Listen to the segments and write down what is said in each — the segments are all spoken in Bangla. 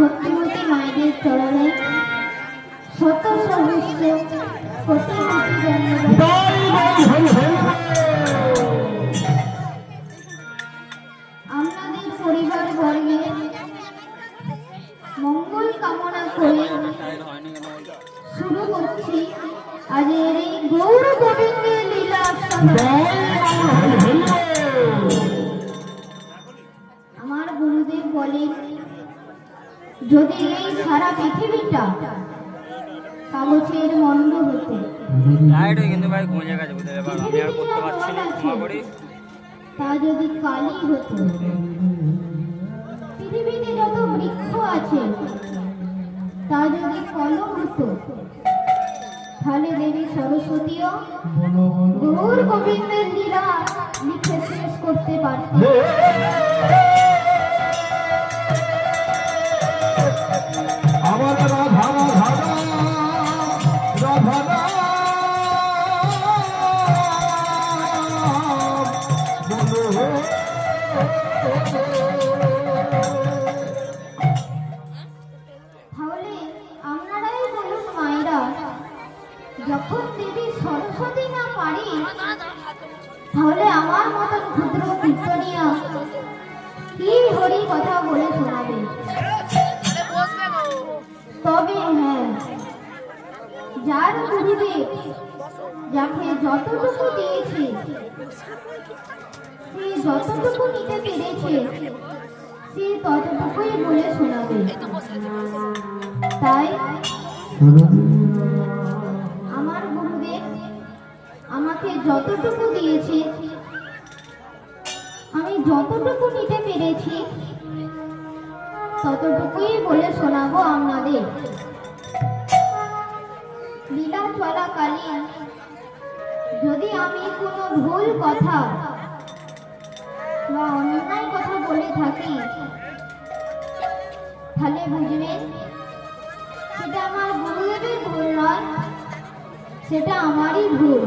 ভক্তিমতী মায়েদের চরণে শত সহস্র কোটি আপনাদের পরিবার বর্গের মঙ্গল কামনা করে শুরু করছি আজের এই গৌর গোবিন্দের লীলা। আমার গুরুদেব বলেন, যদি এই সারা পৃথিবীটা কাগজের মন্ড হতো, তা যদি কালি হতো, পৃথিবীতে যত বৃক্ষ আছে তা যদি কলম হতো, তাহলে দেবী সরস্বতীও গৌর গোবিন্দের লীলা লিখে শেষ করতে পারতেন। তাহলে আপনারাই বলুন মায়েরা, যখন দেবী সরস্বতী না পারি, তাহলে আমার মতন ক্ষুদ্র কীর্তনিয়া কি হরি কথা বলে শোনাবে? তবে হ্যাঁ, যার গুরুদেব যাকে যতটুকু দিয়েছে, সে যতটুকু নিতে পেরেছে, সে ততটুকুই বলে শোনাবে। তাই আমার গুরুদেব আমাকে যতটুকু দিয়েছে, আমি যতটুকু নিতে পেরেছি, ততটুকুই বলে শোনাবো আপনাদের। লীলা চলাকালীন যদি আমি কোনো ভুল কথা বা অন্যায় কথা বলে থাকি, তাহলে বুঝবেন সেটা আমার গুরুদেবের ভুল নয়, সেটা আমারই ভুল।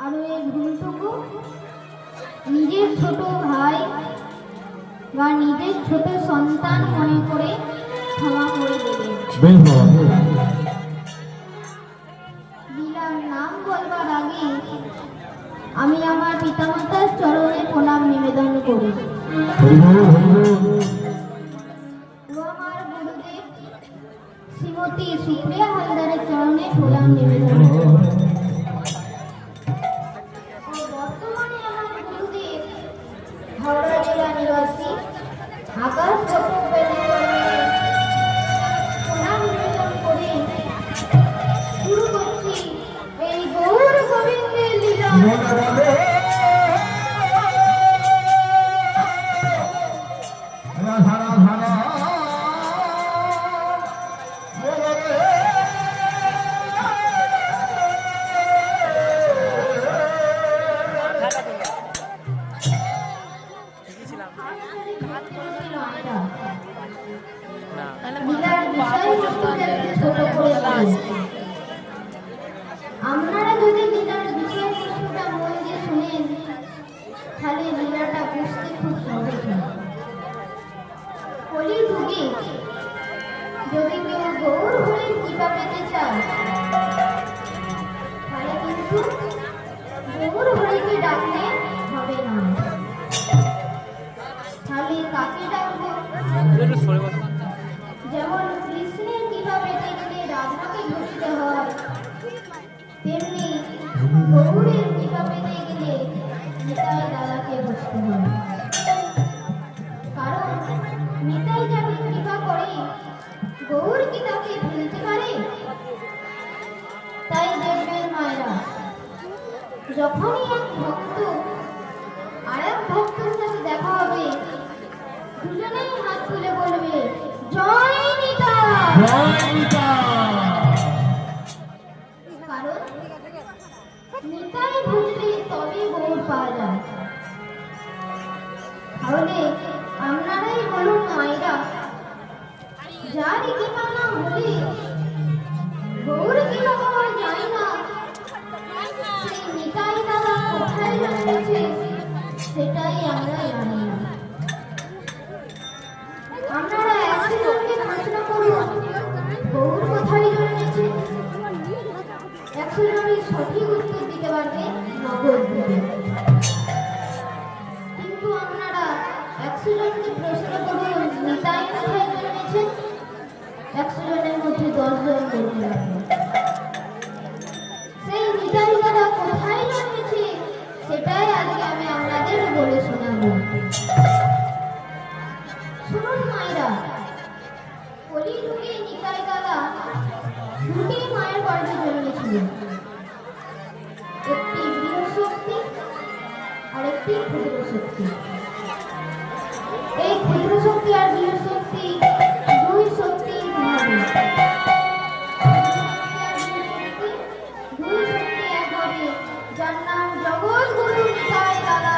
আর এই ভুলটুকু নিজের ছোট ভাই বা নিজের ছোট সন্তান মনে করে ক্ষমা করে দেবে। লীলার নাম বলবার আগে আমি আমার পিতামাতার চরণে প্রণাম নিবেদন করি। আমার গুরুদেব শ্রীমতী সুপ্রিয়া হালদারের চরণে প্রণাম নিবেদন করি। বর্তমানে আমার গুরুদেব হাওড়া জেলা নিবাসী আকাশ চট্টোপাধ্যায়ের চরণে প্রণাম নিবেদন করে শুরু করছি এই গৌর গোবিন্দের লীলা। আপনারা যদি লীলার বিষয়বস্তুটা মন দিয়ে শুনেন, তাহলে লীলাটা বুঝতে খুব সহজ হয়। কলিযুগে যদি কেউ গৌর হরির কৃপা পেতে চায়, তাহলে কিন্তু গৌর হরিকে ডাকলে হবে না। তাহলে কাকে ডাকবো? যেমন কৃষ্ণের কৃপা পেতে গেলে রাধাকে বুঝতে হয়, তেমনি গৌরের কৃপা পেতে গেলে নিতাই দাদাকে বুঝতে হয়। কারণ নিতাই যাকে কৃপা করে, গৌর কি তাকে ফেলতে পারে? তাই দেখবেন মায়েরা, যখনই এক ভক্ত আর এক ভক্তের সাথে দেখা হবে, দুজনেই হাত তুলে বলবে জয় নিতাই। কারণ নিতাই বুঝলে তবে গৌর পাওয়া যায়। তাহলে আপনারাই বলুন মায়েরা, যার কৃপা না হলে গৌর কৃপা পাওয়া যায় না, সেই নিতাই দাদা কোথায় সেটাই আমরা জানি না। আপনারা 100 জনকে প্রশ্ন করুন গৌর কোথায় জন্মেছে। 100 জনই সঠিক উত্তর দিতে পারবে নবদ্বীপে। কিন্তু আপনারা 100 জনকে প্রশ্ন করুন নিতাই কোথায় জন্মেছে। 100 জনের মধ্যে 10 জন বলতে পারবে। সেই নিতাই দাদা কোথায় জন্মেছে সেটাই আজকে আমি আপনাদের বলে শোনাবো। শুনুন মায়েরা, কলিযুগে নিতাই দাদা দুটি মায়ের গর্ভে জন্মেছিল। একটি বৃহস্পতি আর একটি ক্ষুদ্র শক্তি। এই ক্ষুদ্র শক্তি আর বৃহস্পতি দুই শক্তি ভাবে। দুই শক্তি একভাবে, যার নাম জগৎ গুরু নিতাই দাদা।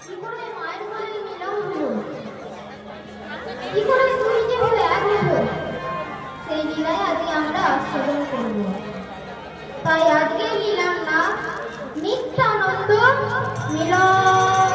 কি করে মায়ের কোলে মিলন হলো, কি করে দুই যে হলো এক হলো, সেই লীলাই আজকে আমরা আস্বাদন করব। তাই আজকে লীলার নাম নিত্যানন্দ মিলন।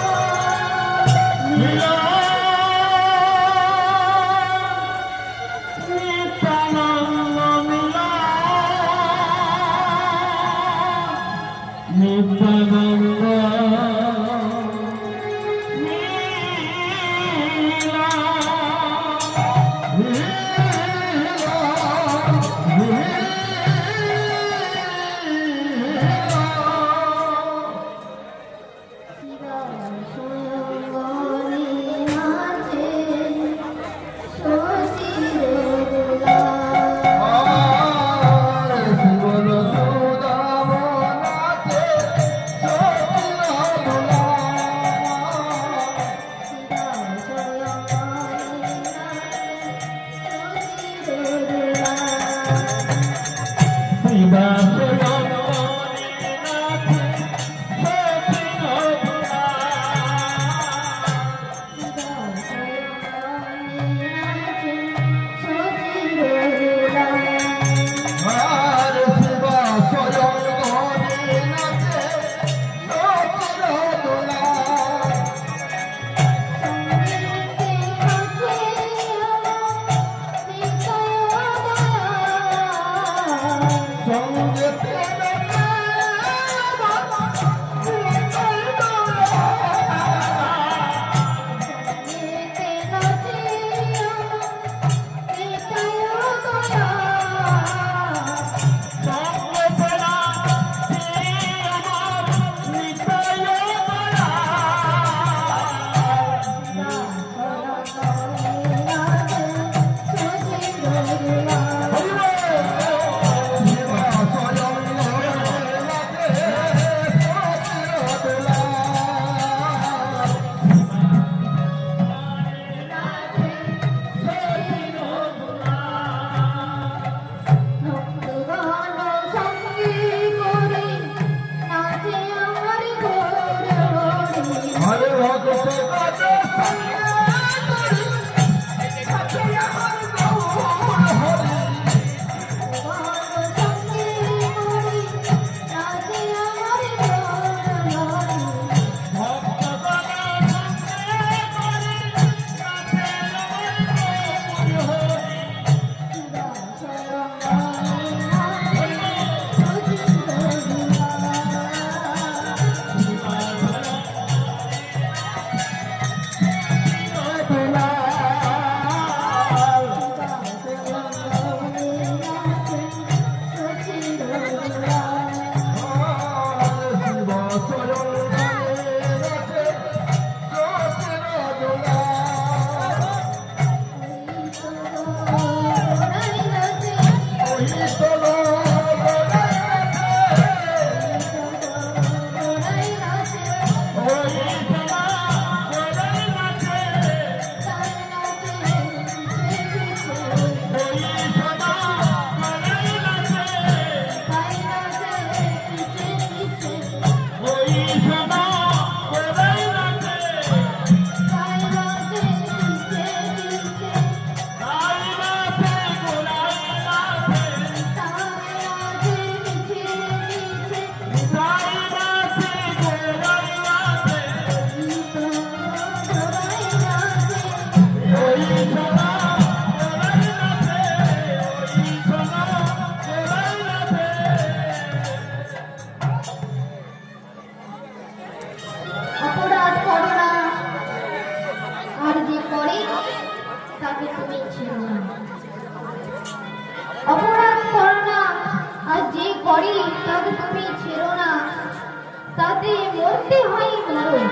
পদে মরতে হয় মরণ।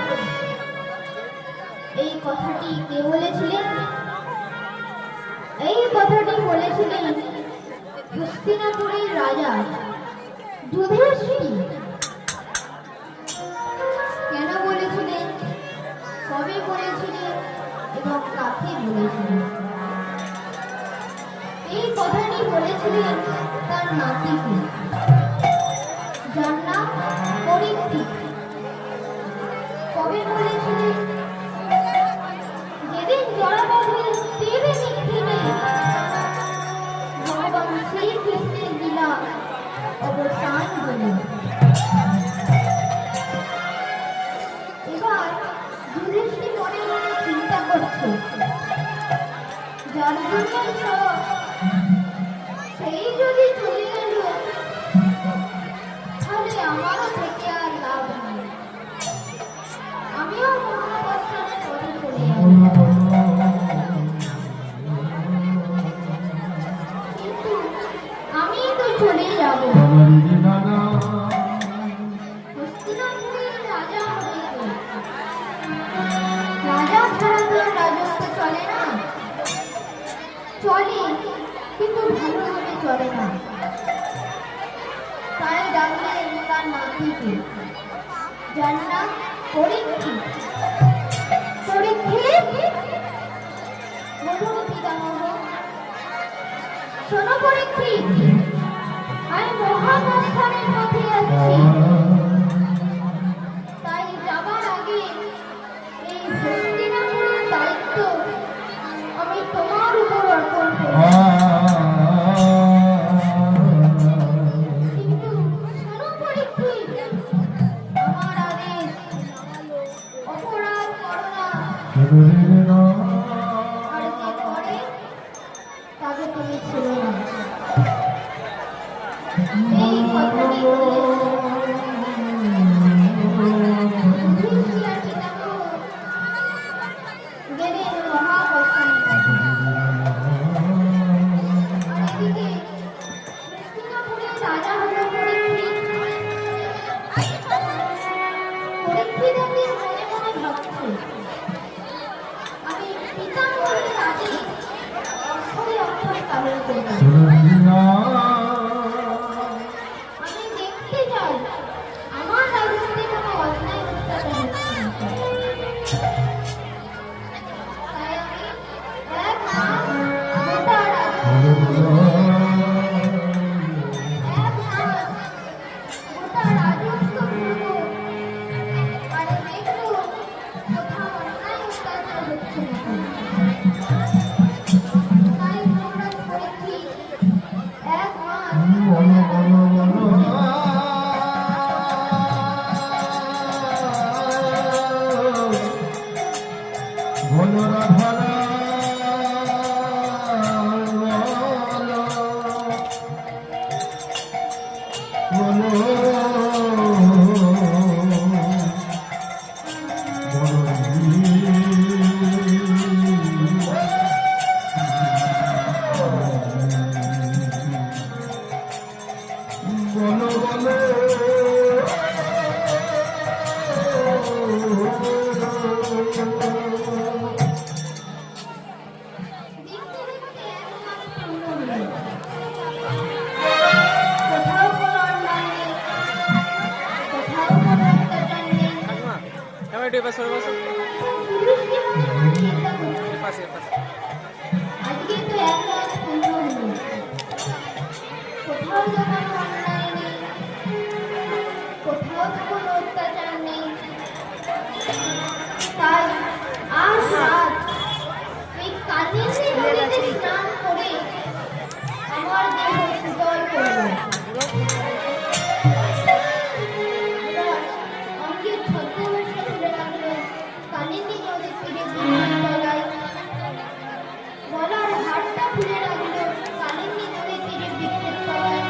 এই কথাটি কে বলেছিলেন? এই কথাটি বলেছিলেন হস্তিনাপুরের রাজা যুধিষ্ঠির। কেন বলেছিলেন, কবে বলেছিলেন এবং কাকে বলেছিলেন? এই কথাটি বলেছিলেন তার নাতিকে, যার নাম পরীক্ষিত। কবে বলেছিলেন? যেদিন জড়াবাদের তীর নিক্ষেপে ভগবান শ্রীকৃষ্ণের লীলা অবসান হল। এবার যুধিষ্ঠির মনে মনে চিন্তা করছে, যার জন্য সব সেই যদি চলে গেল, তাহলে আমারও থেকে আর লাভ নেই, আমিও মহাবস্থানের পথে চলে যাব। কিন্তু আমি তো চলে যাব হস্তিনাপুরের রাজা হয়েছে। রাজা ছাড়া তো রাজত্ব চলে না, চলে কিন্তু ভালোভাবে চলে না। তাই ডাকলেন তার নাতিকে, যার নাম পরীক্ষিত। পরীক্ষিত, বলুন পিতামহ। শোনো পরীক্ষিত, আমি মহাপ্রস্থানের পথে যাচ্ছি। তাই যাবার আগে এই হস্তিনাপুরের দায়িত্ব আমি তোমার উপর অর্পণ করব। কিন্তু শোনো পরীক্ষিত, আমার আদেশ, অপরাধ করো না, আর যে করে তাকে তুমি ছেড়ো না। এই কথাটি বলে যুধিষ্ঠির আর পিতামহ গেলেন মহাপ্রস্থানের পথে। আর এদিকে হস্তিনাপুরের রাজা হল পরীক্ষিত। পরীক্ষিত মনে মনে ভাবছে, আমি পিতামহের আদেশ অক্ষরে অক্ষরে পালন করব। আমি দেখতে চাই আমার রাজত্বে কোনো অন্যায় অত্যাচার হচ্ছে নাকি। তাই আমি এক মাস গোটা রাজত্ব করব। এক মাস গোটা রাজত্ব করব, আর দেখব কোথাও অন্যায় অত্যাচার হচ্ছে নাকি। তাই মহারাজ পরীক্ষিত এক মাস গোটা রাজত্ব করব। দেখতে দেখতে এক মাস পূর্ণ হলো। কোথাও কোনো অন্যায় নেই, কোথাও কোনো অত্যাচার নেই। যুধিষ্ঠির মনে মনে চিন্তা করছে, আজকে তো এক মাস পূর্ণ হলো, কোথাও তো কোনো অন্যায় নেই, কোথাও তো কোনো অত্যাচার নেই। তাই আজ রাত এই কালিন্দী নদীতে স্নান করে আমার দেহ শীতল করব। এবার অঙ্গের ছদ্মবেশ খুলে রাখলো কালিন্দী নদীর তীরে বৃক্ষের তলায়। গলার হারটা খুলে রাখলো কালিন্দী নদীর তীরে বৃক্ষের তলায়।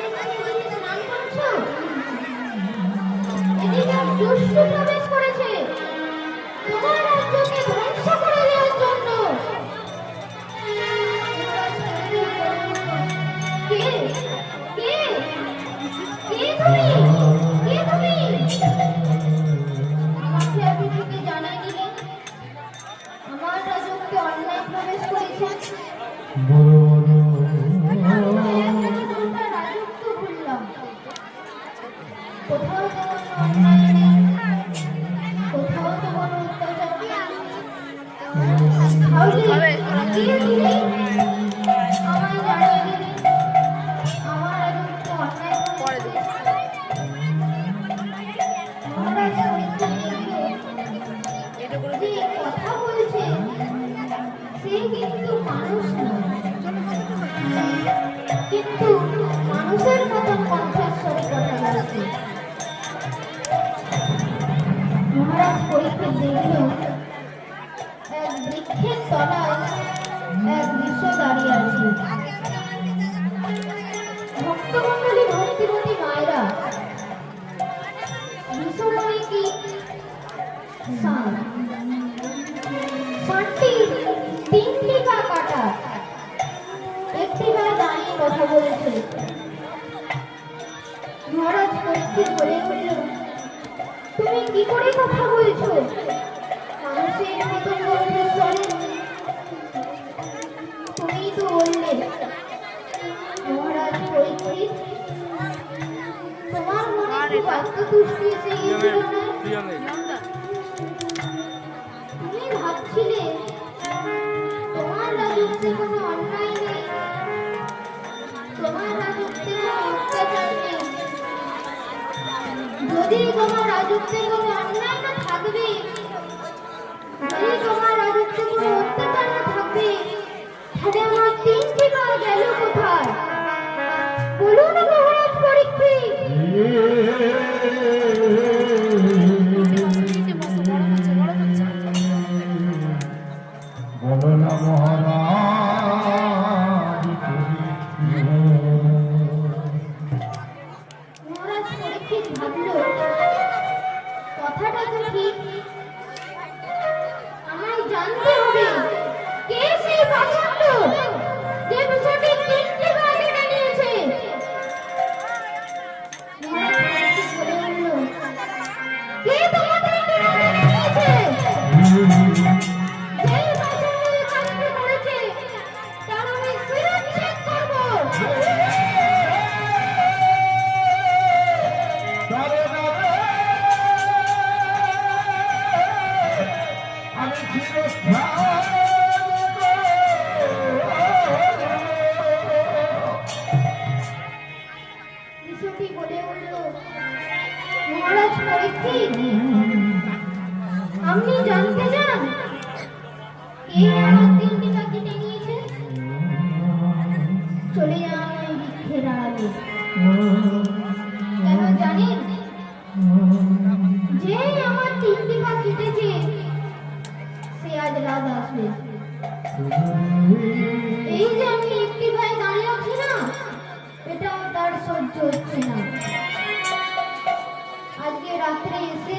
স্নান করছো? এদিকে দুষ্টু প্রবেশ করেছে তোমার রাজ্যকে ধ্বংস করে দেওয়ার জন্য। কে কে কে তুমি? কে তুমি? আমাকে আগে থেকে জানাই দিলে আমার রাজত্বে অন্যায় প্রবেশ করেছে। রাজত্ব ভুললাম, কোথাও তো কোনো অন্যায় নেই, কোথাও তো কোনো অত্যাচার নেই। তাহলে কে দিলে আমায় জানিয়ে দিলে আমার রাজত্বে অন্যায় করেছে? মহারাজ যে কথা বলছে সে কিন্তু মানুষ নয়, কিন্তু মানুষের মতন কণ্ঠস্বরে কথা বলছে। মহারাজ পরীক্ষিত দেখল এক বৃক্ষের তলায় এক বিশ্ব দাঁড়িয়ে আছে। ভক্তমণ্ডলী ভক্তিমতী মায়েরা বিষময় কি ষাটটি তিনটি পা কাটা, একটি গায়ে দাঁড়িয়ে কথা বলেছে। মহারাজ পরীক্ষিত বলে উঠল, তুমি কি করে কথা বলছো মানুষের মতন কণ্ঠস্বরে? তুমি তো বললে। মহারাজ পরীক্ষিত, তোমার মনে খুব আত্মতুষ্টি এসে গিয়েছিল না? তুমি ভাবছিলে তোমার রাজত্বে কোনো অন্যায় নেই, তোমার রাজত্বে কোনো অত্যাচার নেই। যদি তোমার রাজত্বে কোনো অন্যায় না থাকবে, যদি তোমার রাজত্বে কোনো অত্যাচার না থাকবে, তাহলে আমার তিনটি পা গেল কোথায়? বলুন মহারাজ পরীক্ষিত। বলো না মহারাজ। মহারাজ পরীক্ষিত ভাবল কথাটা তো ঠিক, আমায় জানতে হবে কে সেই পাষণ্ড যে বিষয়টি তিনটি পা কেটে নিয়েছে। মহারাজ পরীক্ষিত বলে উঠল, কে তোমাদের কেটে নিয়েছে? যেই পাষণ্ডের কাজটি করেছে তার আমি শিরচ্ছেদ করব। বিষয়টি বলে উঠল, মহারাজ পরীক্ষিত, আপনি জানতে চান কে আমার তিনটি পা কেটে নিয়েছে? চলে যান ওই বৃক্ষের আড়ালে। কেন জানেন? যে আমার তিনটি পা কেটেছে সে আজ রাত আসবে। এই যে আমি একটি পায়ে দাঁড়িয়ে আছি না, এটাও তার সহ্য হচ্ছে না। আজকে রাত্রে এসে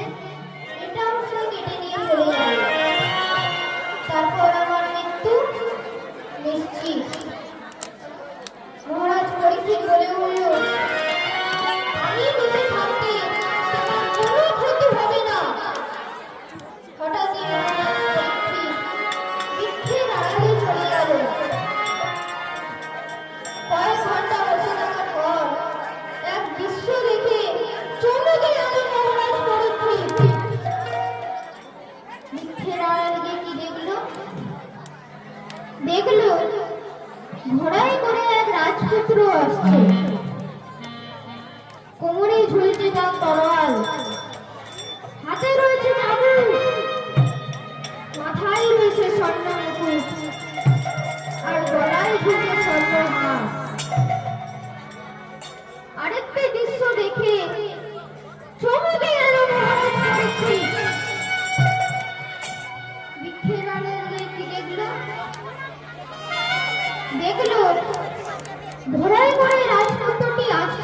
এটাও সে কেটে নিয়ে চলে যাবে, তারপর আমার মৃত্যু নিশ্চিত। মহারাজ পরীক্ষিত বলে উঠল, আমি বেঁচে থাকতে তোমার কোনো ক্ষতি হবে না। হঠাৎই মহারাজ পরীক্ষিত বৃক্ষের আড়ালে চলে গেল। কয়েক ঘন্টা বসে থাকার পর এক দৃশ্য দেখে চমকে গেল মহারাজ পরীক্ষিত। বৃক্ষের আড়ালে গিয়ে কি দেখলো? ঘোড়ায় করে এক রাজপুত্র আসছে, কোমরে ঝুলছে তার তরোয়াল, হাতে রয়েছে চাবুক, মাথায় রয়েছে স্বর্ণ মুকুট, আর গলায় ঝুলছে স্বর্ণহার। আরেকটি দৃশ্য দেখে চমকে গেল মহারাজ পরীক্ষিত। বৃক্ষের আড়ালে কি দেখলো ঘোড়ায় করে রাজপুত্রটি আসছে।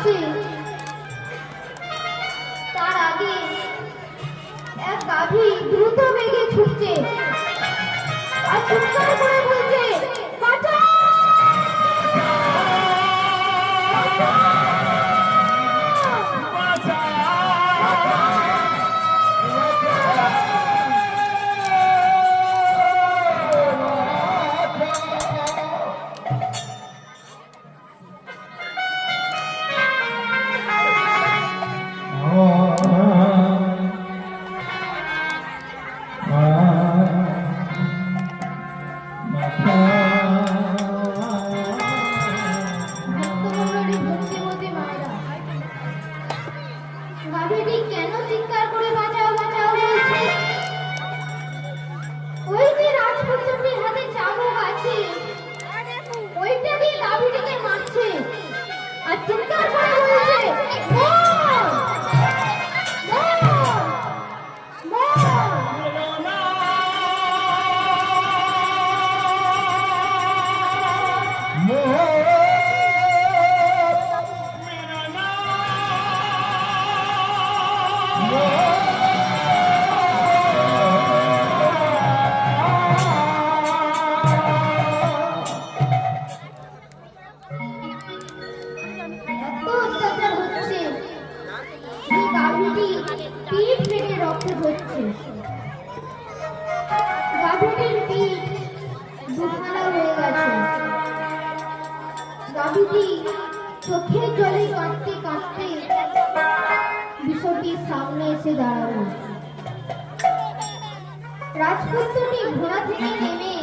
গাভীটি চোখের জলে কাঁদতে কাঁদতে বিষয়টির সামনে এসে দাঁড়ালো। রাজপুত্রটি ঘোড়া থেকে নেমে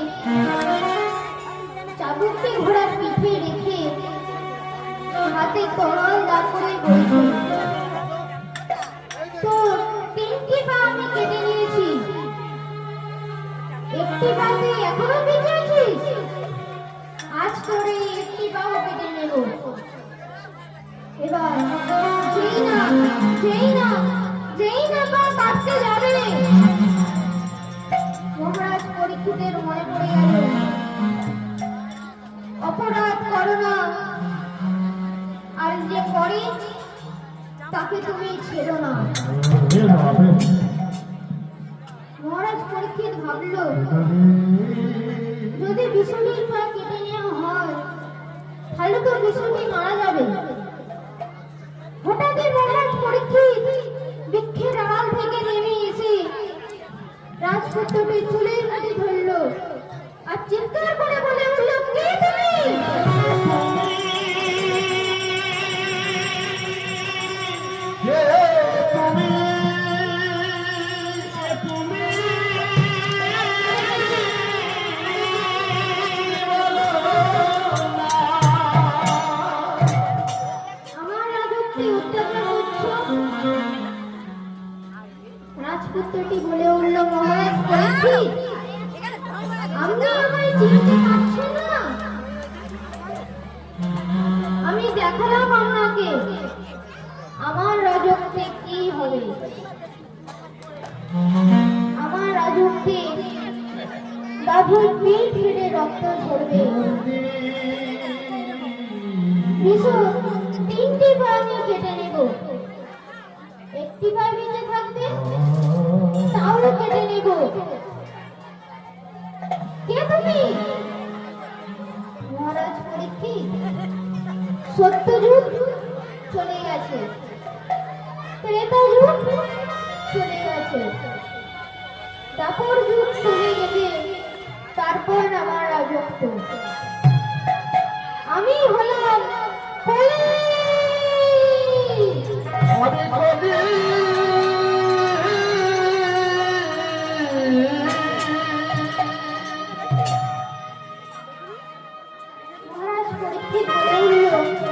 চাবুকটি ঘোড়ার পিঠে রেখে হাতে তরল দা করে বলছে, তো তিনটি পা আমি কেটে নিয়েছি, একটি পাতে এখনো বেঁচে আছিস, আজ করে একটি পাও কেটে নেব। এবার যেই না পা কাটতে যাবে, মহারাজ পরীক্ষিতের মনে পড়ে গেল, অপরাধ করো না, আর যে করে তাকে তুমি ছেড়ো না। মহারাজ পরীক্ষিত ভাবল, যদি বিষ্ণুর পা কেটে নেওয়া হয় তাহলে তো বিষ্ণুটি মারা যাবে। হঠাৎই মহারাজ পরীক্ষিত বৃক্ষের আড়াল থেকে নেমে এসে রাজপুত্রটি চুলের মুঠি ধরল আর চিৎকার করে বলে উঠল, কে তুমি? রাজপুত্রটি বলে উঠল, মহারাজ পরীক্ষিত, আপনি আমায় চিনতে পারছেন না? আমি দেখালাম আপনাকে আমার রাজত্বে কি হবে। আমার রাজত্বে গাভীর পিঠ ফেটে রক্ত ঝরবে, তিনটি পা আমি কেটে নেব, একটি পা বেঁচে থাকবে তাও কেটে নেব। কে তুমি? মহারাজ পরীক্ষিত, সত্যযুগ চলে গেছে, ত্রেতা যুগ চলে গেছে, দাপর যুগ চলে গেছে, তারপর আমার রাজত্ব। আমি হলাম কলি। মহারাজ পরীক্ষিত বলে উঠল,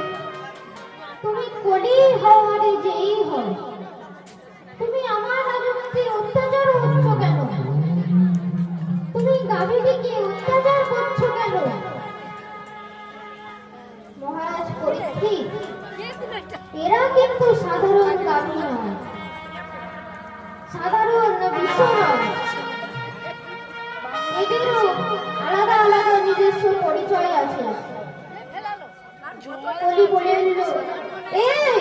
তুমি কলি হও আর যেই হও, তুমি আমার রাজত্বে অত্যাচার করছো কেন? তুমি গাভীটিকে অত্যাচার করছো কেন? মহারাজ পরীক্ষিত, এরা কিন্তু সাধারণ গাভী নয়, সাধারণ বিশ্ব নয়, এদেরও আলাদা আলাদা নিজস্ব পরিচয় আছে। কলি বলে উঠল, এই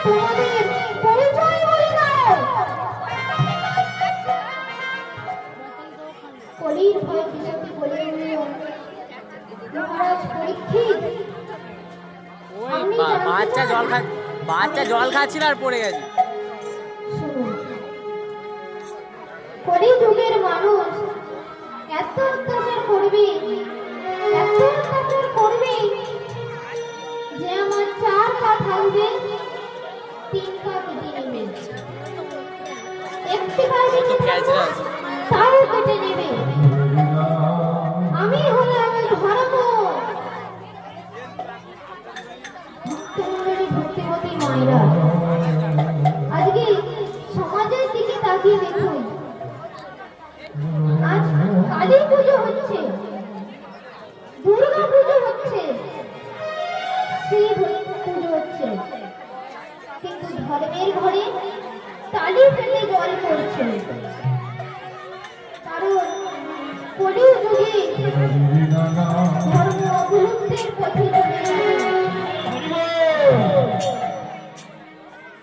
তোমাদের পরিচয় বলে দাও। কলির ভয় বিষয়টি বলে উঠল, মহারাজ পরীক্ষিত, বাচ্চা জল খাচ্ছিল আর পড়ে গেছে। কলি যুগের মানুষ এত অত্যাচার করবে, এত অত্যাচার করবে যে আমার 4 পা থাকবে, 3 পা কেটে নেবে, একটি পা বেঁচে থাকবে তাও কেটে নেবে। আমি হলাম ধর্ম। ভক্তিমতী মায়েরা, আজকে সমাজের দিকে তাকিয়ে দেখুন, আজ কালী পুজো হচ্ছে, দুর্গা পুজো হচ্ছে, শিব পুজো হচ্ছে, কিন্তু ধর্মের ঘরে তালি ফেলে জল পড়ছে। কারণ কলিযুগে ধর্ম অবলুপ্তির পথে চলে গেছে।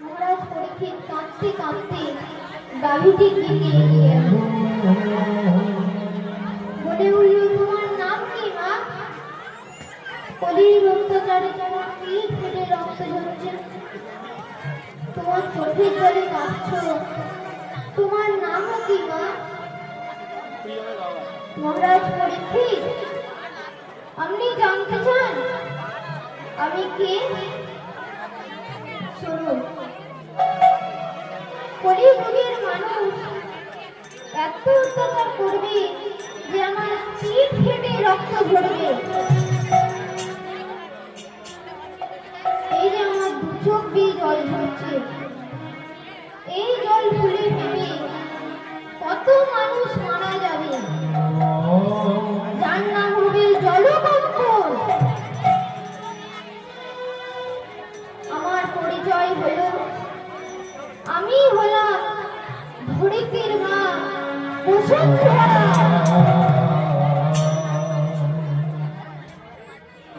মহারাজ পরীক্ষিত কাঁদতে কাঁদতে গাভীটির দিকে এগিয়ে গেল, বলে উঠল, তোমার নাম কি মা? কলির অত্যাচারে তোমার পিঠ ফেটে রক্ত ঝরছে, তোমার চোখের জলে কাঁদছো, তোমার নাম কি মা? মহারাজ পরীক্ষিত, আপনি জানতে চান আমি কে? শুনুন, কলিযুগের মানুষ এত অত্যাচার করবে যে আমার পিঠ ফেটে রক্ত ঝরবে। এই যে আমার দু চোখ দিয়ে জল ঝরছে, এই জল ফুলে ভেবে কত মানুষ মারা যাবে, যার নাম হবে জলকম্পন। আমার পরিচয় হলো, আমি হলাম ধরিত্রীর মা বসুন্ধরা।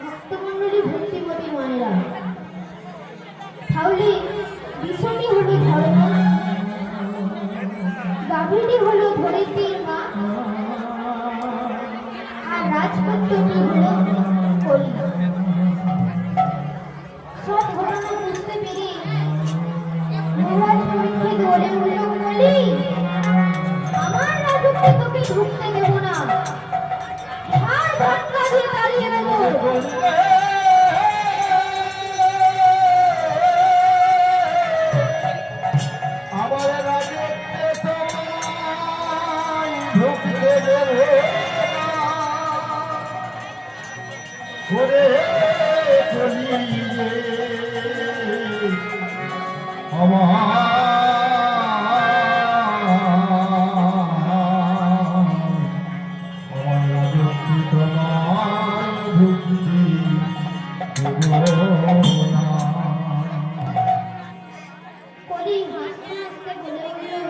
ভক্তমণ্ডলী, ভক্তিমতী মায়েরা, তাহলে বিষয়টি হলো ধর্ম, গাভীটি হলো ধরিত্রীর মা, আর রাজপুত্রটি হলো কলি। সব ঘটনা বুঝতে পেরে মহারাজ পরীক্ষিত বলে উঠল, কলি, আমার রাজত্বে তোকে ঢুকতে দেব না, ঘাড় ধাক্কা দিয়ে তাড়িয়ে দেব। কলি হাসতে হাসতে বলে উঠল,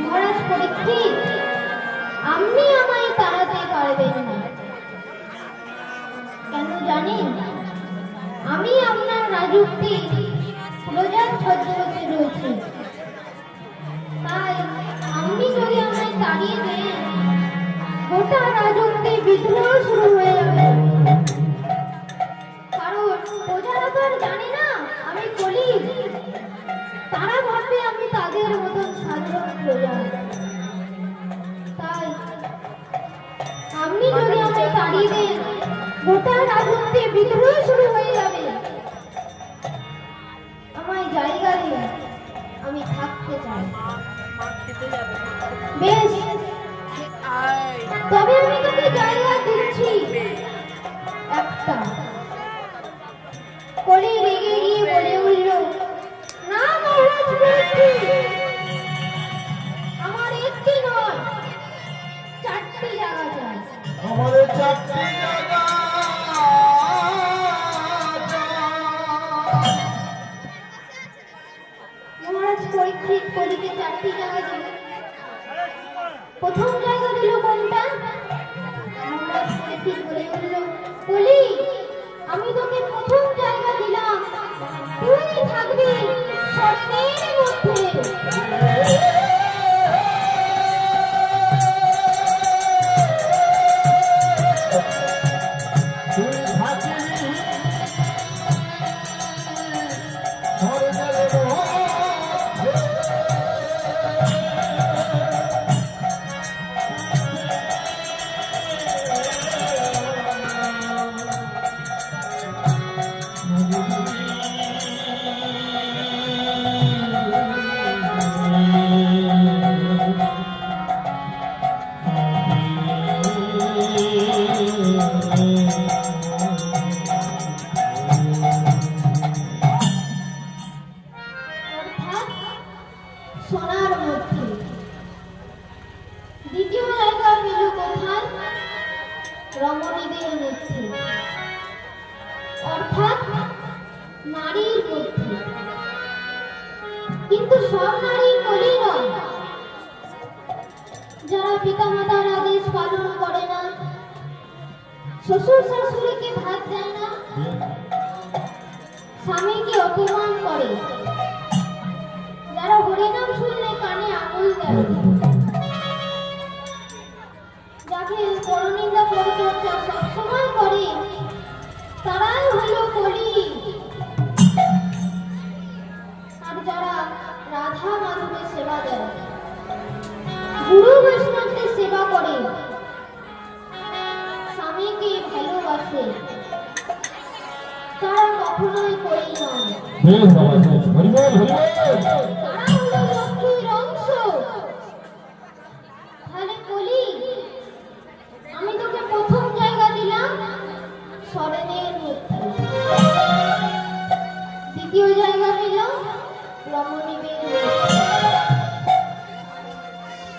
মহারাজ পরীক্ষিত, আপনি আমায় তাড়াতে পারবেন না। কেন জানেন? আমি আপনার রাজত্বে প্রজার ছদ্মবেশে রয়েছি, তাই আপনি যদি আমায় তাড়িয়ে দেন, গোটা রাজত্বে বিদ্রোহ শুরু হয়ে যাবে। কারণ প্রজারা তো আর জানে না আমি কলি, তারা ভাববে আমি তাদের মতন সাধারণ প্রজা। তাই আপনি যদি আমায় তাড়িয়ে দেন, গোটা রাজত্বে বিদ্রোহ শুরু হয়ে যাবে। আমায় জায়গা দিন, আমি থাকতে চাই। বেশ, তবে আমি তোকে জায়গা দিচ্ছি একটা। কলি রেগে গিয়ে বলে উঠল, না মহারাজ পরীক্ষিত, আমার একটি নয়, 4টি জায়গা চাই। আমাদের 4টি জায়গা মহারাজ পরীক্ষিত কলিকে 4টি জায়গা দিল। প্রথম জায়গা দিল কোনটা? মহারাজ পরীক্ষিত বলে উঠল, কলি, আমি তোকে প্রথম জায়গা দিলাম, তুই থাকবি স্বর্গের মধ্যে। সোনার মধ্যে। দ্বিতীয় জায়গা পেল কোথায়? রমণীদের মধ্যে, অর্থাৎ নারীর মধ্যে। কিন্তু সব নারী কলি নয়। যারা পিতামাতার আদেশ পালন করে না, শ্বশুর শাশুড়িকে ভাত দেয় না, স্বামীকে অপমান করে, যারা হরিনাম শুনলে কানে আঙুল দেয়, যাকে পরনিন্দা পরচর্চা সবসময় করে, তারাই হলো কলি। আর যারা রাধা মাধবের সেবা দেয়, গুরু বৈষ্ণবদের সেবা করে, স্বামীকে ভালোবাসে, কখনোই করি নয়। বেশ বাবা বেশ, হরিবল হরিবল। তারা হলো লক্ষ্মীর অংশ। তাহলে বলি, আমি তোকে প্রথম জায়গা দিলাম সরেনের মধ্যে, দ্বিতীয় জায়গা দিল রমণীদের মধ্যে,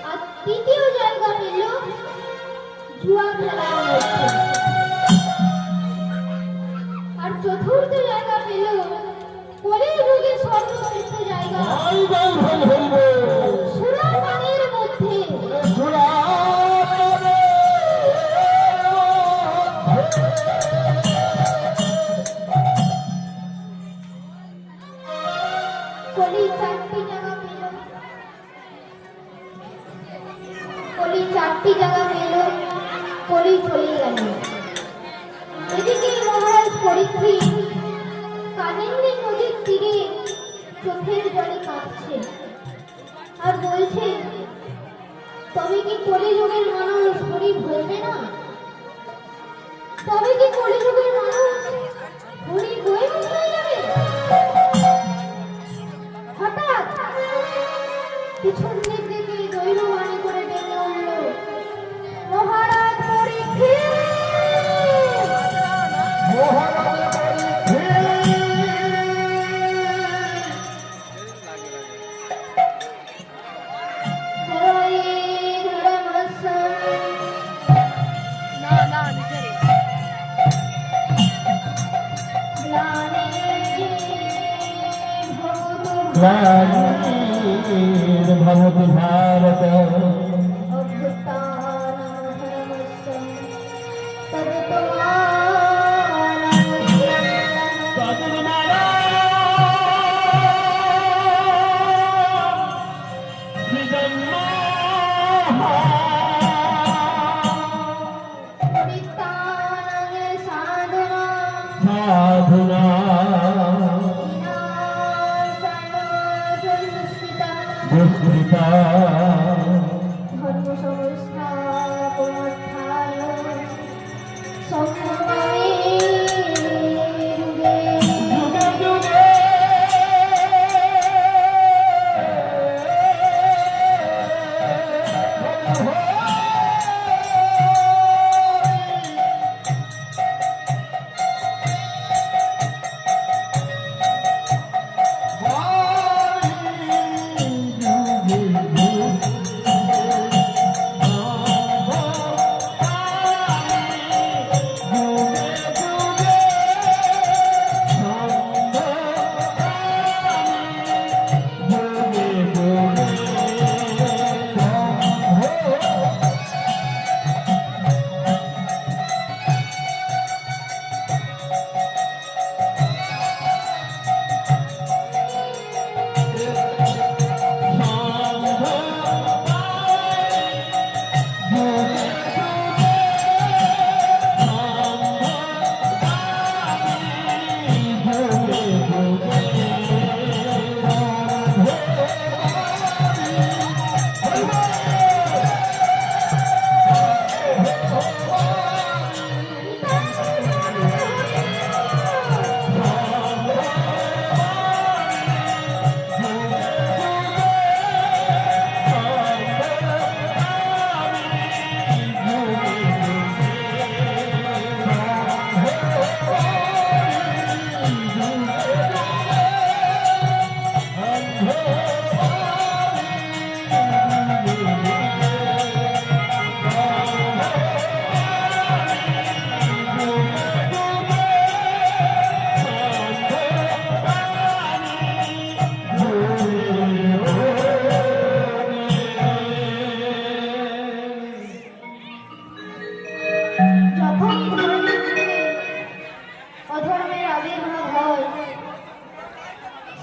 আর তৃতীয় জায়গা দিল জুয়া খেলার মধ্যে, আর চতুর্থ জায়গা পেল কলির যুগে সর্বশ্রেষ্ঠ জায়গা হরিবল হরিবল। সুরার পানির মধ্যে। কলি চারটি জায়গা পেল, কলি চারটি জায়গা পেল, কলি চলে গেল। এদিকে মহারাজ পরীক্ষিত কালিন্দী নদীর তীরে চোখের জলে কাঁদছে আর বলছে, তবে কি কলিযুগের মানুষ হরি বলবে না? তবে কি কলিযুগের মানুষ হরি বই হয়ে যাবে? হঠাৎ পিছন দিক থেকে দৈববাণী করে ডেকে উঠল, মহারাজ পরীক্ষিত! ভবতু ভারত সাধুনা দুষ্কৃতা ধর্ম সংস্থা পুনরুদ্ধার সম্পূর্ণে যুগে যুগে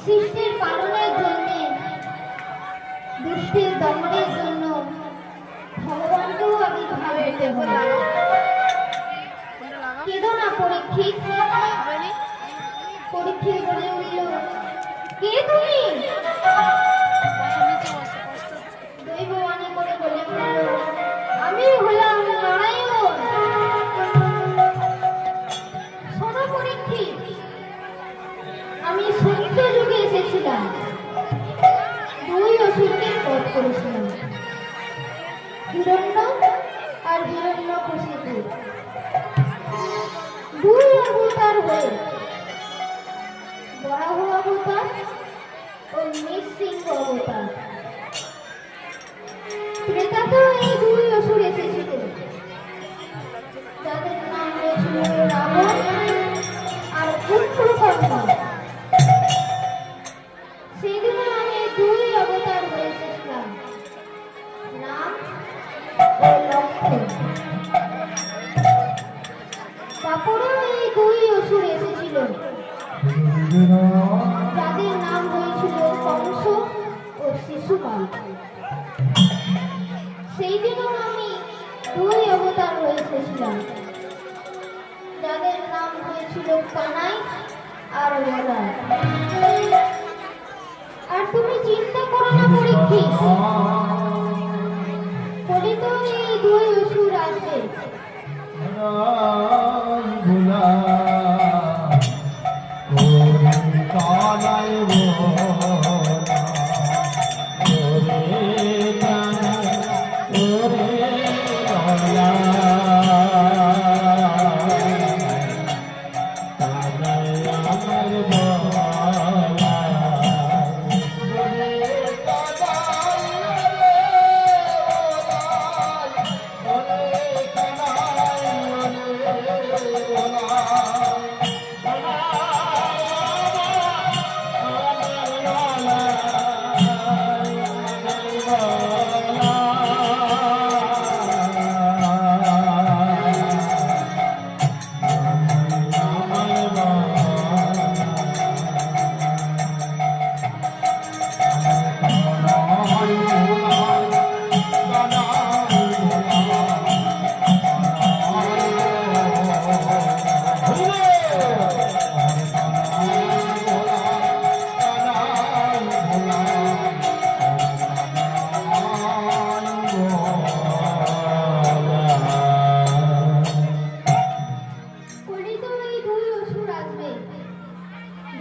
সৃষ্টির পালনের জন্য, দুষ্টের দমনের জন্য ভগবানকেও আবির্ভাব হতে হবে। কেঁদো না পরীক্ষিত। পরীক্ষিত বলে উঠল, কে তুমি? দৈববাণী করে বলে উঠল, আমি হলাম নারায়ণ। শোনো পরীক্ষিত, আমি সত্য যুগে এসেছিলাম, দুই অসুরকে বধ করেছিলাম, হিরণ্য আর হিরণ্যকশিপু। দুই অবতার হয়ে, বরাহ অবতার ও নৃসিংহ অবতার। ত্রেতাতেও এই দুই অসুর এসেছিল, যাদের নাম হয়েছিল রাবণ আর কুম্ভকর্ণ। সেদিন আমি দুই অবতার হয়ে এসেছিলাম, রাম ও লক্ষ্মণ। তারপরেও এই দুই অসুর এসেছিল, যাদের নাম হয়েছিল কংস ও শিশুপাল। সেই দিনও আমি দুই অবতার হয়ে এসেছিলাম, যাদের নাম হয়েছিল কানাই আর বলাই। আর তুমি চিন্তা করো না পরীক্ষিত, কলিতেও এই দুই অসুর আসবে।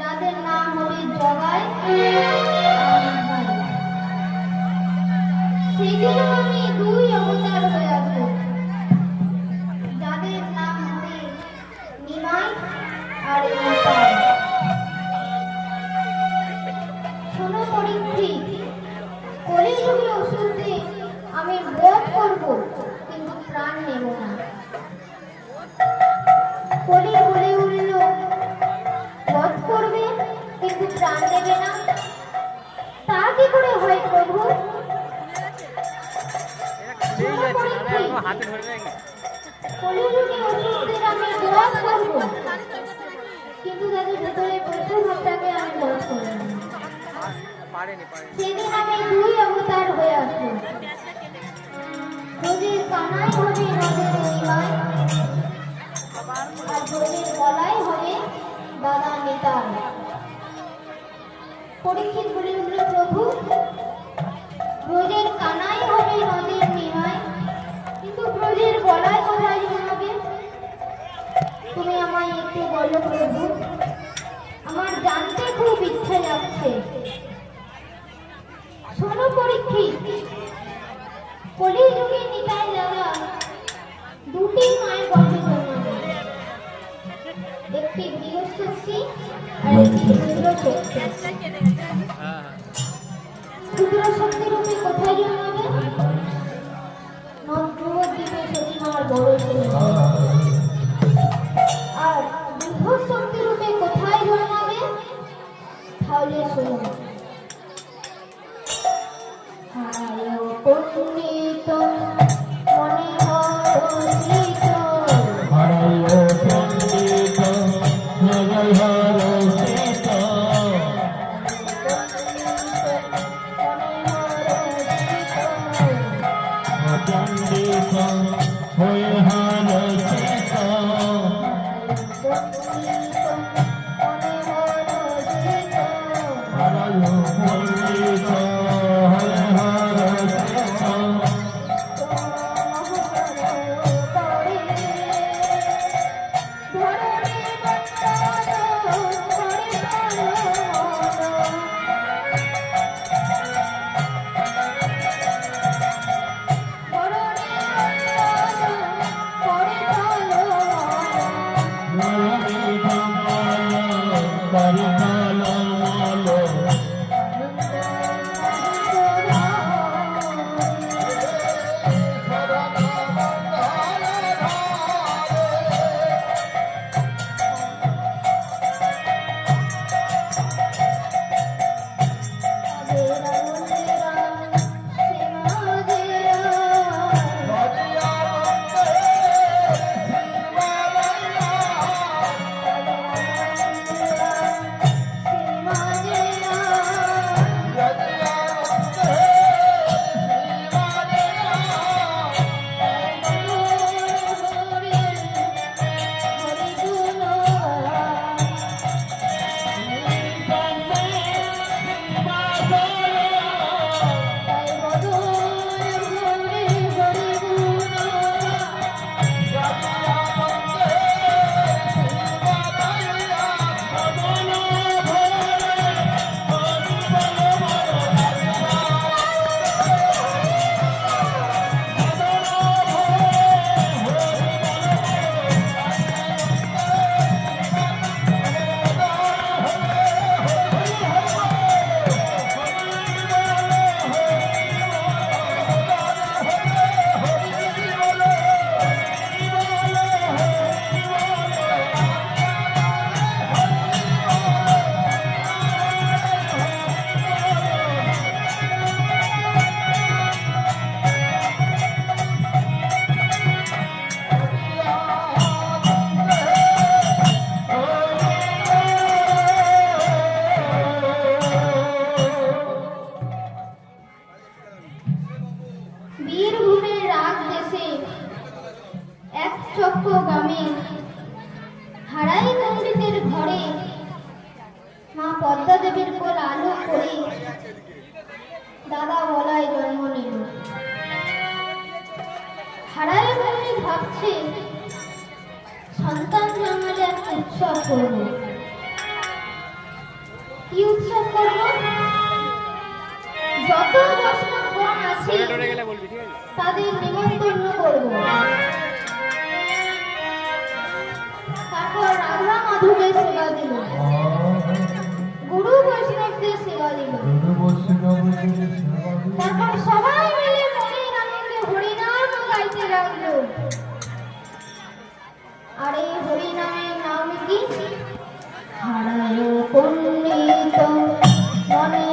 যাদের নাম হবে জগাই আর নিমাই। সেদিনও আমি দুই অবতার হয়ে আসবো, যাদের নাম হবে নিমাই আর নিতাই। শোনো পরীক্ষিত, কলিযুগে অসুরদের আমি বধ করব, কিন্তু প্রাণ নেব না। কলি বলে উঠল, বধ করবে কিন্তু প্রাণ দেবে না, তা কি করে হয় প্রভু? কলিযুগে অসুরদের আমি বধ করব, কিন্তু তাদের ভেতরে প্রথম হত্যাকে আমি বধ করব না। সেদিন আমি দুই অবতার হয়ে আসবো, নদীর কানায় হবে নদের নিমাই, আর নদীর গলায় হবে দাদা নিতাই। পরীক্ষিত বলে উঠল, প্রভু ব্রজের কানাই হবে নদের নিমাই, কিন্তু ব্রজের গলায় কোথায় হবে? তুমি আমায় একটু বলো প্রভু, আমার জানতে খুব ইচ্ছে যাচ্ছে। শোনো পরীক্ষিত, কলিযুগে নিতাই দাদা দুটি মায়ের গর্ভে জন্মাবে, একটি বৃহস্পতি আর একটি ক্ষুদ্র শক্তি। ক্ষুদ্র শক্তি রূপে কোথায় জন্মাবে? নবদ্বীপে সতীমার বড় ছেলে। আর বৃহস্পতি রূপে কোথায় জন্মাবে? তাহলে শোনো, পণ্ডিত মনে হরিত, ধরণী বন্দনা পরিমল বীরভূমের রাজ দেশে এক চক্র গ্রামে হারাই পণ্ডিতের ঘরে মা পদ্মা দেবীর কোল আলো করে দাদা বলায় জন্ম নিল। হারাই পণ্ডিত ভাবছে সন্তান জন্মালে একটা উৎসব করব। কি উৎসব করব? যত বৈষ্ণবগণ আছে তাদের নিমন্ত্রণ করব। তারপর রাধা মাধবের সেবা দিল, গুরু বৈষ্ণবদের সেবা দিল। তারপর সবাই মিলে মনের আনন্দে হরিনাম গাইতে লাগলো। আর এই হরিনামের নাম কি? হারায় পণ্ডিত মনে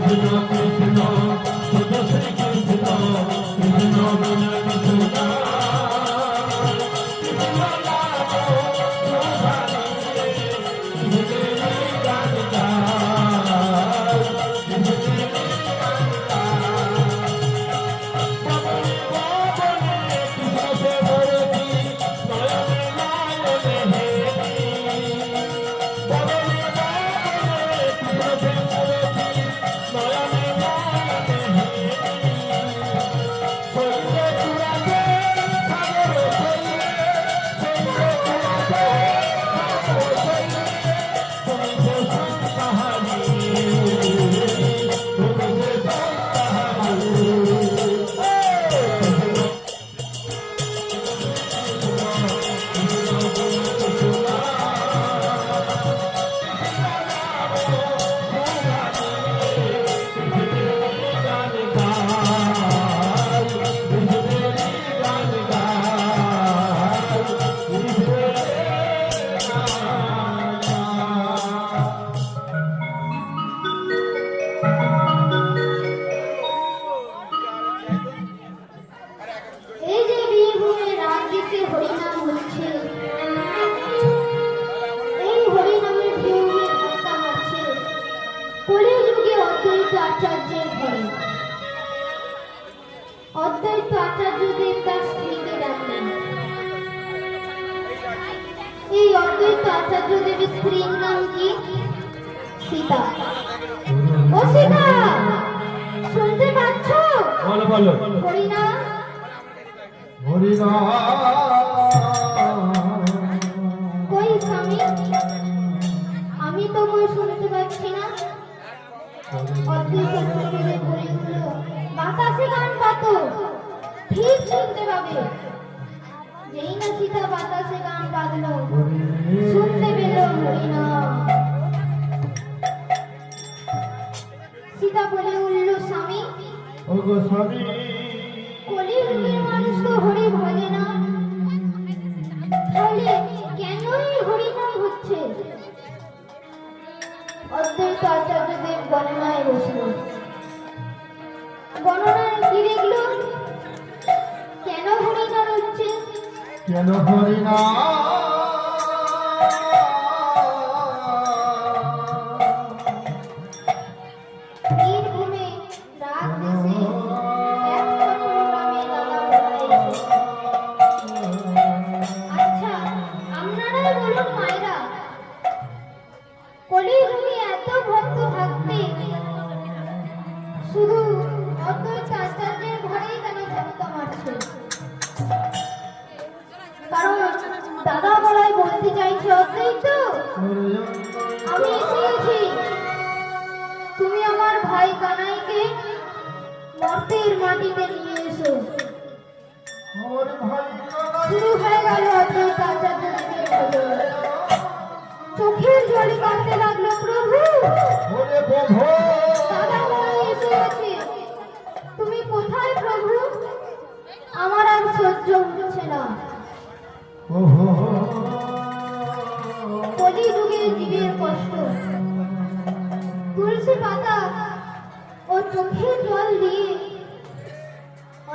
Krishna, Krishna, Krishna, Krishna, Krishna, অদ্বৈত আচার্যদেব তার স্ত্রীকে ডাকলেন। এই অদ্বৈত আচার্যদেবের স্ত্রীর নাম কি? সীতা। ও সীতা, শুনতে পাচ্ছ? বলো বলো। হরিনা, হরিনা কই স্বামী? আমি তো কই শুনতে পাচ্ছি না। অদ্বৈত আচার্যদেব বলে উঠল, বাতাসে গান পাতো, ঠিক শুনতে পাবে। যেই না সীতা বাতাসে গান বাঁধলো, শুনতে পেল হরিনা। সীতা বলে উঠল, স্বামী, ওগো স্বামী, কলিযুগের মানুষ তো হরি ভজে না, তাহলে কেনই হরিনাম হচ্ছে? অদ্বৈত আচার্যদেব গণনায় বসল। গণনায় কি দেখলো? কেন হরিনাম হচ্ছে? কেন হরিনা বীরভূমে রাত দেশে এক চক্র নামে দাদা বলাই এসেছে। আচ্ছা, আপনারাই বলুন মায়েরা, কলিযুগে এত ভক্ত থাকতে শুধু অদ্বৈত আচার্যের ঘরেই কেন ধাক্কা মারছে? কারণ দাদা বলাই বলতে চাইছে, অদ্বৈত, আমি এসে গেছি, তুমি আমার ভাই কানাইকে মর্তের মাটিতে নিয়ে এসো। আমার ভাই শুরু হয়ে গেল অদ্বৈত আচার্যদেবের ভজন। চোখের জলে কাঁদতে লাগলো, প্রভু, ওরে প্রভু, দাদা বলাই এসে গেছে, তুমি কোথায় প্রভু? আমার আর সহ্য হচ্ছে না। ওহো কলিযুগে জীবের কষ্ট। তুলসী পাতা ও চোখের জল দিয়ে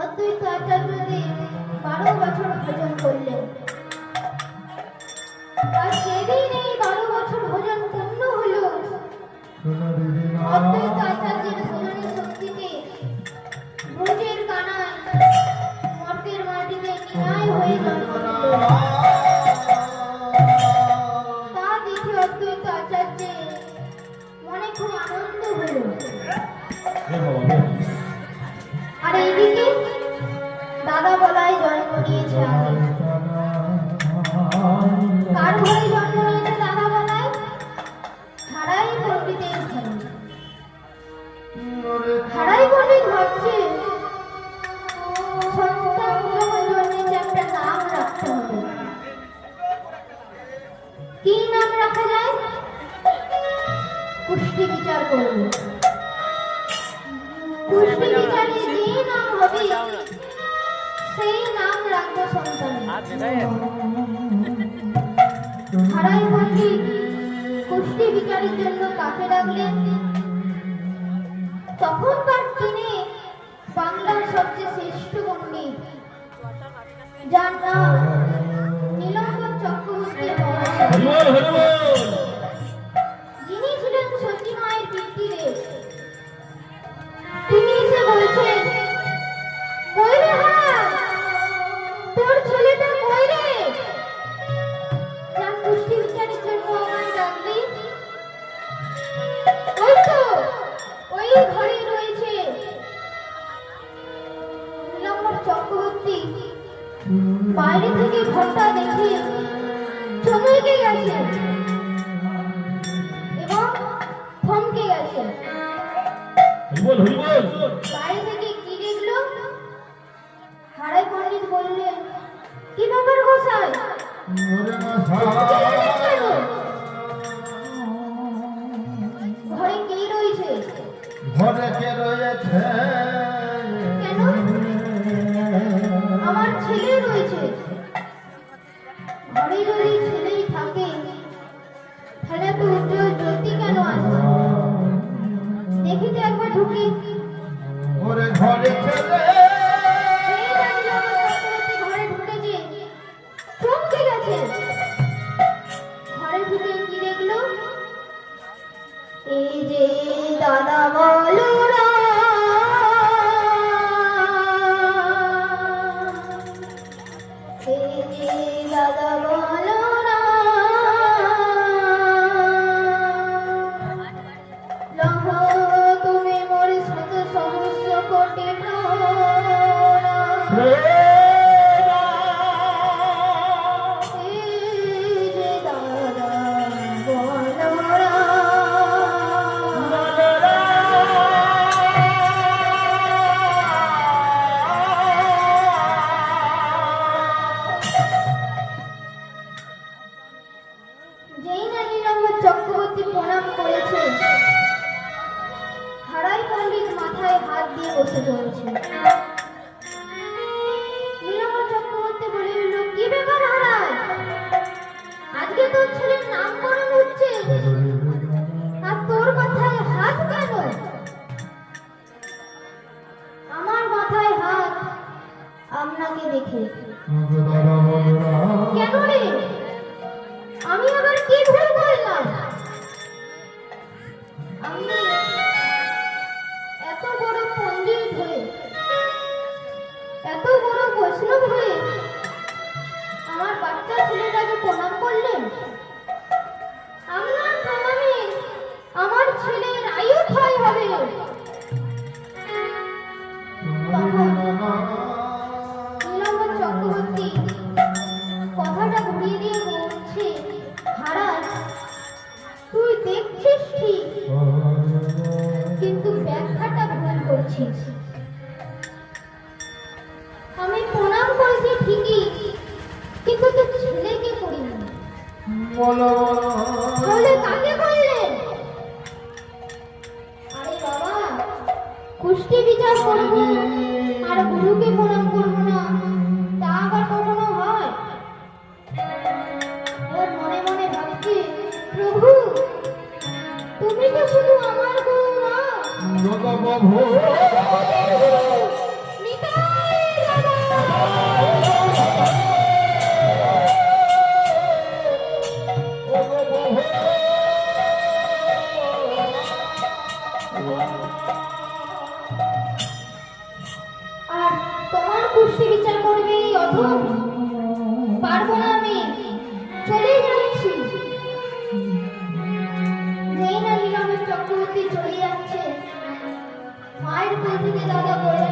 অদ্বৈত আচার্যদেব 12 বছর ভজন করলেন। আর যেদিন এই 12 বছর ভজন পূর্ণ হলো, শোনো দিদি না অদ্বৈত আচার্যের ভজনের শক্তিতে ব্রজের কানায় মর্তের মাটিতে ন্যায় হয়ে জন্ম নিল। তা দেখে অদ্বৈত আচার্যের মনে খুব আনন্দ হলো। আর এইদিকে দাদা বলাই জন্ম নিয়েছে আগে। কার ঘরে জন্ম নিয়েছে দাদা বলাই? ধারাই পণ্ডিতের ঘরে। ধারাই পণ্ডিত ভাবছে, সন্তান যখন জন্মেছে একটা নাম রাখতে হবে। কি নাম রাখা যায়? পুষ্টি বিচার করবে। পুষ্টি বিচারে যে নাম হবে সেই নাম রাখবে সন্তানের। আর দেখাই আছে। ধারাই পণ্ডিত পুষ্টি বিচারের জন্য কাকে ডাকলেন? তখনকার দিনে বাংলার সবচেয়ে শ্রেষ্ঠ পণ্ডিত, যার নাম নীলম্বর চক্রবর্তী মহাশয়, হরিবল হরিবল যিনি ছিলেন সতী মায়ের পিতৃদেব। তিনি এসে বলছেন, কই রে হারাম, তোর ছেলেটা কই রে? যার পুষ্টি বিচারের জন্য আমায় ডাকলি? ওই তো, ওই ঘরে রয়েছে। নীলম্বর চক্রবর্তী বাইরে থেকে ঘরটা দেখে চমকে গেছে এবং থমকে গেছে। হরিবল হরিবল বাইরে থেকে কি দেখলো? হারাই পণ্ডিত বললেন, কি ব্যাপার গোসাই, ওরে কে মশাই গেল? ঘরে কে রয়েছে? ঘরে কে রয়েছে? কেন? আমার ছেলে রয়েছে। ঘরে যদি ছেলেই থাকে তাহলে তো উজ্জ্বল জ্যোতি কেন আসছে? দেখি তো একবার ঢুকে। ওরে ঘরে ছেলে সেই জানলে আমার চক্রবর্তী ঘরে ঢুকেছে, চমকে গেছে। এই যে দাদা বলরা যেই না নীলাম্বর চক্রবর্তী প্রণাম করেছে, হারাই পণ্ডিত মাথায় হাত দিয়ে বসে পড়েছে। নীলাম্বর চক্রবর্তী বলে উঠল, কি ব্যাপার হারাই? আজকে তোর ছেলের নামকরণ হচ্ছে, আর তোর মাথায় হাত কেন? আমার মাথায় হাত আপনাকে দেখে। কেন রে? আমি আবার কি ভুল করলাম? আমি এত বড় পণ্ডিত হয়ে, এত বড় বৈষ্ণব হয়ে আমার বাচ্চা ছেলেটাকে প্রণাম করলেন। আপনার প্রণামে আমার ছেলের আয়ু ক্ষয় হবে। তখন নীলাম্বর চক্রবর্তী কথাটা ঘুরিয়ে দিয়ে বলছে, হারাজ, তুই দেখছিস ঠিক, কিন্তু ব্যাখ্যাটা ভুল করছিস। আমি প্রণাম করেছি ঠিকই, কিন্তু তোর ছেলেকে করিনি। তাহলে কাকে করলেন? আরে বাবা, কুষ্টি বিচার করবো আর গুরুকে প্রণাম করবো না, তা আবার কখনো হয়? ওর মনে মনে ভাবছি, প্রভু তুমি তো শুধু আমার গুরু না, নিতাই আর তোমার কুষ্টি বিচার করবে এই অধম? পারবো না, আমি চলে যাচ্ছি। যেই না নীলাম্বর চক্রবর্তী চলে যাচ্ছে, মায়ের কোল থেকে দাদা বলে